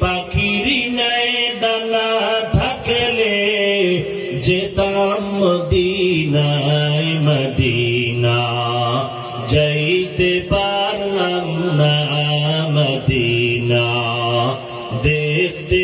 পাখির নাই ডানা থাকলে যেতাম মদিনায় মদিনা, যাইতে পারলাম না মদিনা, দেখতে